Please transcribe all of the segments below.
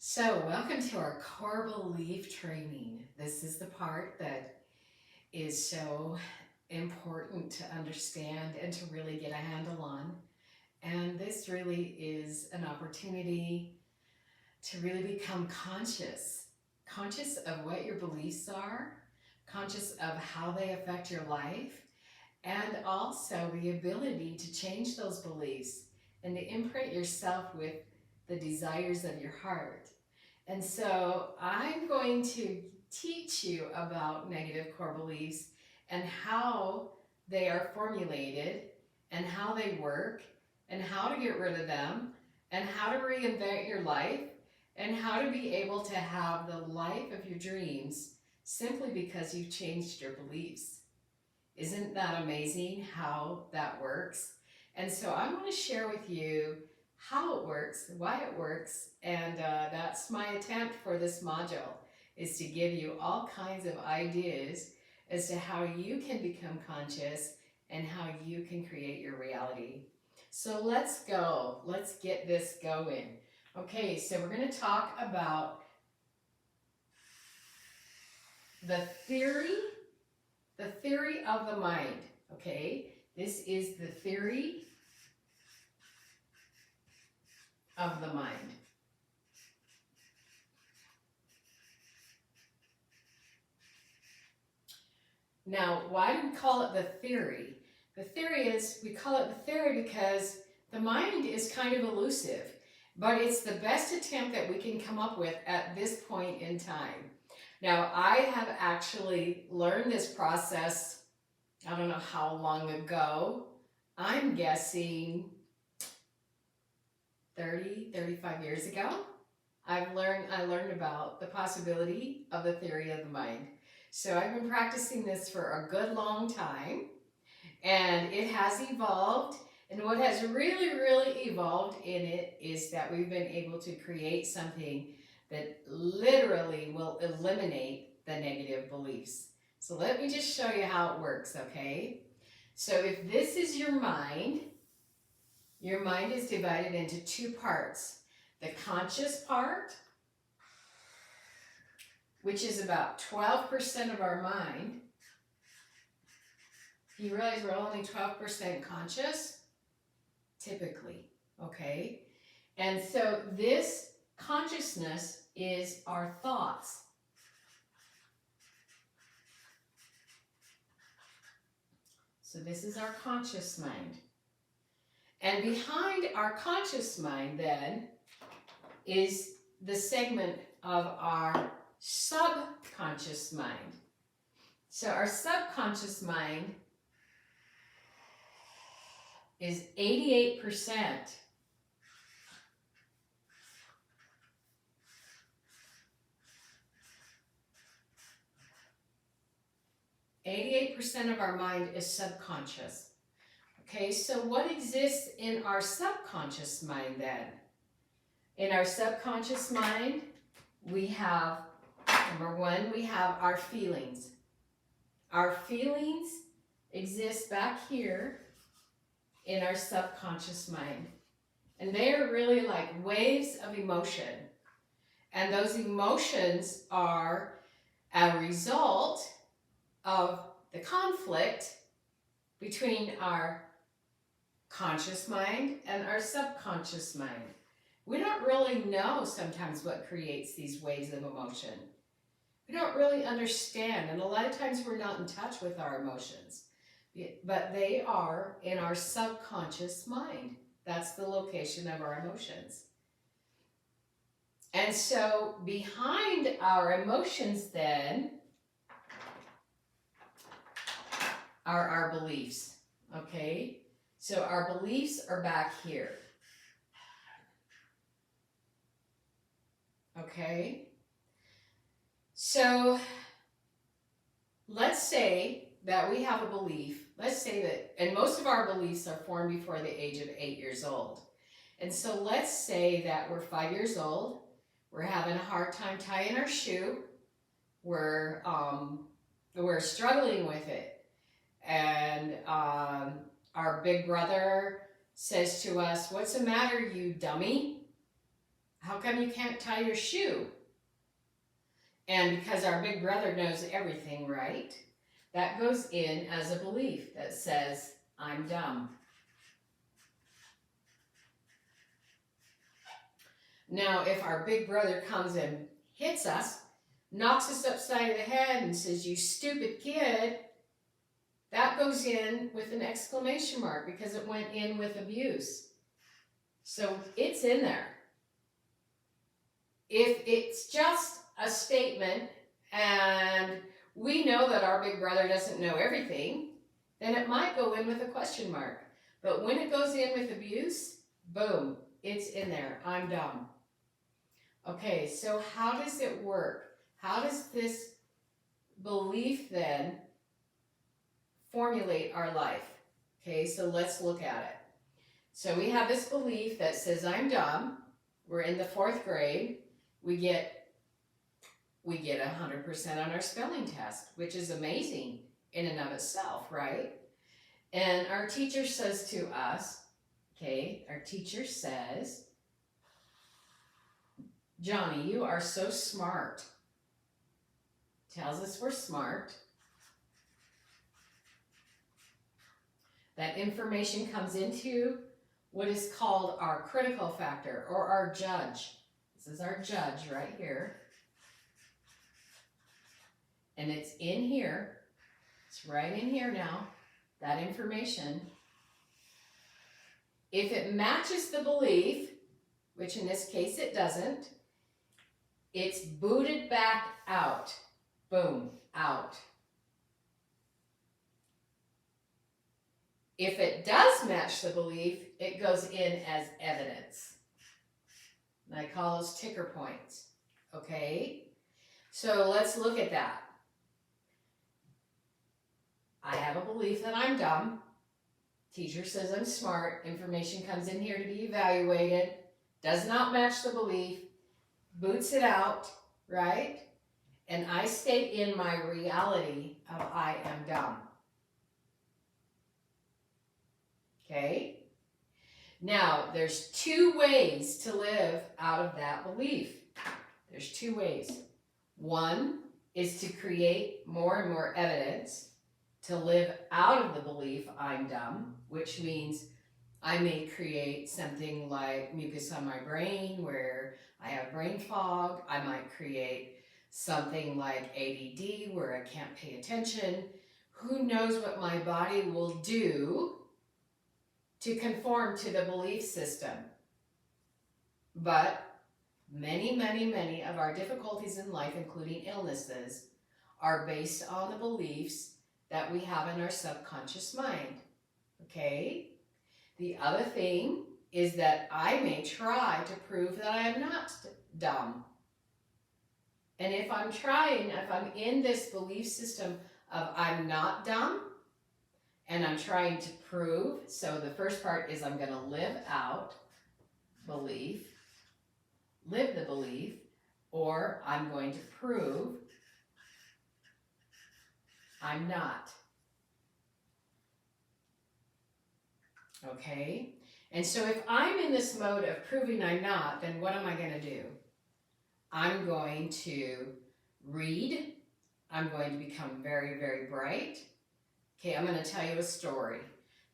So, welcome to our core belief training. This is the part that is so important to understand and to really get a handle on. And this really is an opportunity to really become conscious of what your beliefs are, conscious of how they affect your life, and also the ability to change those beliefs and to imprint yourself with the desires of your heart. And so I'm going to teach you about negative core beliefs and how they are formulated and how they work and how to get rid of them and how to reinvent your life and how to be able to have the life of your dreams simply because you've changed your beliefs. Isn't that amazing how that works? And so I want to share with you how it works, why it works, and that's my attempt for this module, is to give you all kinds of ideas as to how you can become conscious and how you can create your reality. So let's go. Let's get this going. Okay, so we're going to talk about the theory of the mind. Okay, this is the theory of the mind. Now, why do we call it the theory? The theory is, we call it the theory because the mind is kind of elusive, but it's the best attempt that we can come up with at this point in time. Now, I have actually learned this process, I don't know how long ago. I'm guessing 35 years ago. I learned about the possibility of the theory of the mind. So I've been practicing this for a good long time, and it has evolved. And what has really evolved in it is that we've been able to create something that literally will eliminate the negative beliefs. So let me just show you how it works, okay? So if this is your mind is divided into two parts. The conscious part, which is about 12% of our mind. You realize we're only 12% conscious? Typically, okay? And so this consciousness is our thoughts. So this is our conscious mind. And behind our conscious mind then is the segment of our subconscious mind. So our subconscious mind is 88%. Of our mind is subconscious. Okay, so what exists in our subconscious mind then? In our subconscious mind, we have, number one, we have our feelings. Our feelings exist back here in our subconscious mind. And they are really like waves of emotion. And those emotions are a result of the conflict between our conscious mind and our subconscious mind. We don't really know sometimes what creates these waves of emotion. We don't really understand, and a lot of times we're not in touch with our emotions, but they are in our subconscious mind. That's the location of our emotions. And so behind our emotions then are our beliefs, okay? So our beliefs are back here, okay? So let's say that we have a belief. Let's say that, and most of our beliefs are formed before the age of 8 years old. And so let's say that we're 5 years old. We're having a hard time tying our shoe. We're struggling with it. And our big brother says to us, "What's the matter, you dummy? How come you can't tie your shoe? And because our big brother knows everything, right? That goes in as a belief that says, I'm dumb. Now, if our big brother comes and hits us, knocks us upside the head and says, you stupid kid, that goes in with an exclamation mark because it went in with abuse. So it's in there. If it's just a statement and we know that our big brother doesn't know everything, then it might go in with a question mark. But when it goes in with abuse, boom, it's in there. I'm dumb. Okay, so how does it work? How does this belief then formulate our life? Okay, so let's look at it. So we have this belief that says I'm dumb. We're in the 4th grade. We get 100% on our spelling test, which is amazing in and of itself, right? And our teacher says to us, okay, our teacher says, Johnny, you are so smart. Tells us we're smart. That information comes into what is called our critical factor or our judge. This is our judge right here. And it's in here. It's right in here now, that information. If it matches the belief, which in this case it doesn't, it's booted back out. Boom, out. If it does match the belief, it goes in as evidence. And I call those ticker points. Okay? So let's look at that. I have a belief that I'm dumb. Teacher says I'm smart. Information comes in here to be evaluated. Does not match the belief. Boots it out, right? And I stay in my reality of I am dumb. Okay? Now, there's 2 ways to live out of that belief. There's 2 ways. One is to create more and more evidence to live out of the belief I'm dumb, which means I may create something like mucus on my brain where I have brain fog. I might create something like ADD where I can't pay attention. Who knows what my body will do to conform to the belief system. But many, many, many of our difficulties in life, including illnesses, are based on the beliefs that we have in our subconscious mind. Okay? The other thing is that I may try to prove that I am not dumb. And if I'm in this belief system of I'm not dumb, and I'm trying to prove, so the first part is I'm going to live out belief, live the belief, or I'm going to prove I'm not. Okay? And so if I'm in this mode of proving I'm not, then what am I going to do? I'm going to read. I'm going to become very, very bright. Okay, I'm going to tell you a story.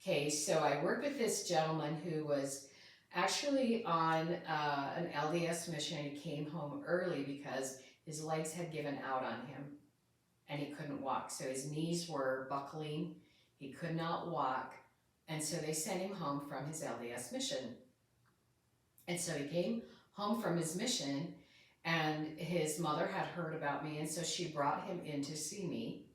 Okay, so I worked with this gentleman who was actually on an LDS mission. He came home early because his legs had given out on him and he couldn't walk. So his knees were buckling. He could not walk. And so they sent him home from his LDS mission. And so he came home from his mission and his mother had heard about me. And so she brought him in to see me.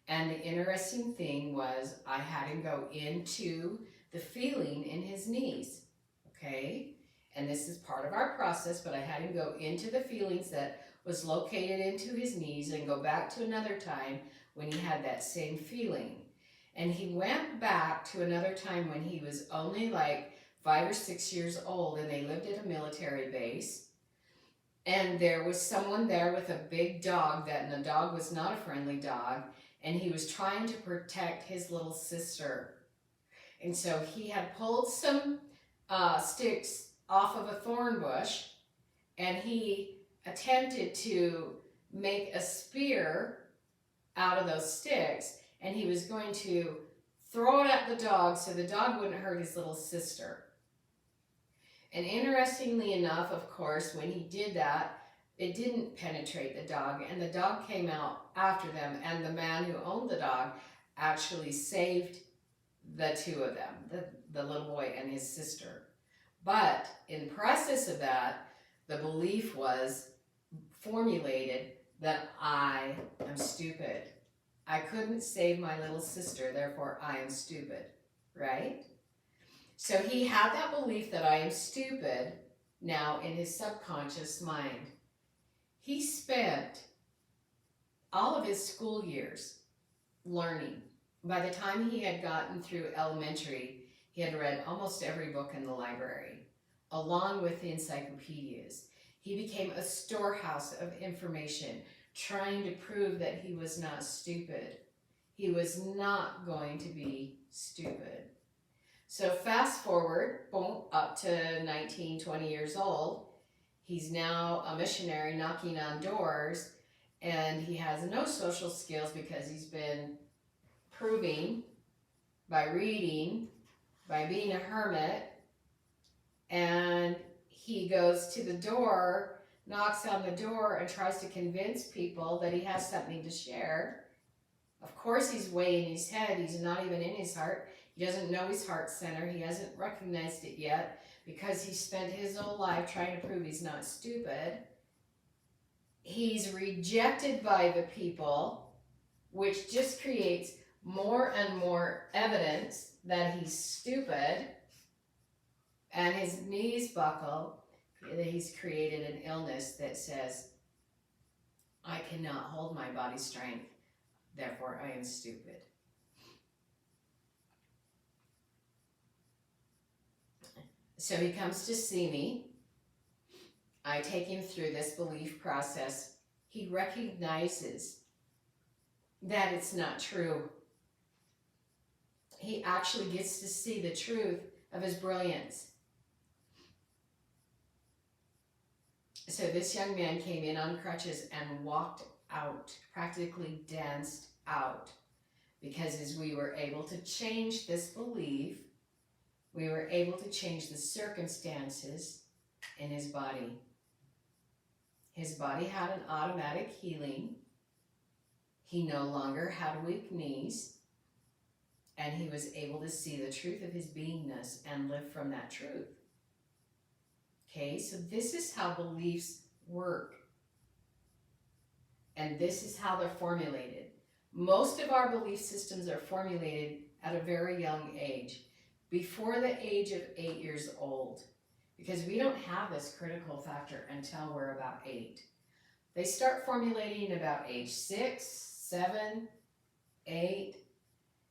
And the interesting thing was I had him go into the feeling in his knees, okay? And this is part of our process, but I had him go into the feelings that was located into his knees and go back to another time when he had that same feeling. And he went back to another time when he was only like 5 or 6 years old and they lived at a military base. And there was someone there with a big dog and the dog was not a friendly dog. And he was trying to protect his little sister. And so he had pulled some sticks off of a thorn bush and he attempted to make a spear out of those sticks, and he was going to throw it at the dog so the dog wouldn't hurt his little sister. And interestingly enough, of course, when he did that, it didn't penetrate the dog, and the dog came out after them, and the man who owned the dog actually saved the two of them, the little boy and his sister. But in process of that, the belief was formulated that I am stupid. I couldn't save my little sister, therefore I am stupid, right? So he had that belief that I am stupid now in his subconscious mind. He spent all of his school years learning. By the time he had gotten through elementary, he had read almost every book in the library, along with the encyclopedias. He became a storehouse of information, trying to prove that he was not stupid. He was not going to be stupid. So fast forward, boom, up to 19, 20 years old. He's now a missionary knocking on doors, and he has no social skills because he's been proving by reading, by being a hermit, and he goes to the door, knocks on the door, and tries to convince people that he has something to share. Of course, he's way in his head. He's not even in his heart. He doesn't know his heart center. He hasn't recognized it yet because he spent his whole life trying to prove he's not stupid. He's rejected by the people, which just creates more and more evidence that he's stupid, and his knees buckle. He's created an illness that says, I cannot hold my body strength, therefore I am stupid. So he comes to see me. I take him through this belief process. He recognizes that it's not true. He actually gets to see the truth of his brilliance. So this young man came in on crutches and walked out, practically danced out, because as we were able to change this belief, we were able to change the circumstances in his body. His body had an automatic healing. He no longer had weak knees, and he was able to see the truth of his beingness and live from that truth. Okay, so this is how beliefs work. And this is how they're formulated. Most of our belief systems are formulated at a very young age, before the age of 8 years old, because we don't have this critical factor until we're about 8. They start formulating about age 6, 7, 8,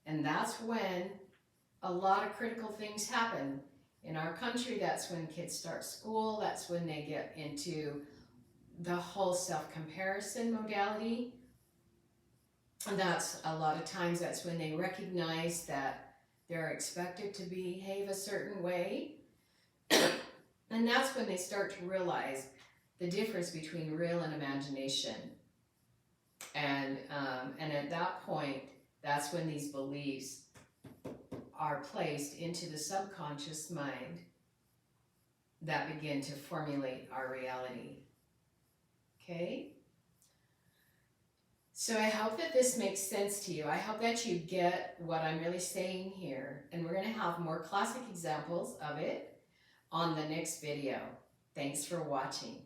and that's when a lot of critical things happen. In our country, that's when kids start school, that's when they get into the whole self-comparison modality. And that's a lot of times that's when they recognize that they're expected to behave a certain way. And that's when they start to realize the difference between real and imagination. And at that point, that's when these beliefs are placed into the subconscious mind that begin to formulate our reality. Okay? So I hope that this makes sense to you. I hope that you get what I'm really saying here. And we're going to have more classic examples of it on the next video. Thanks for watching.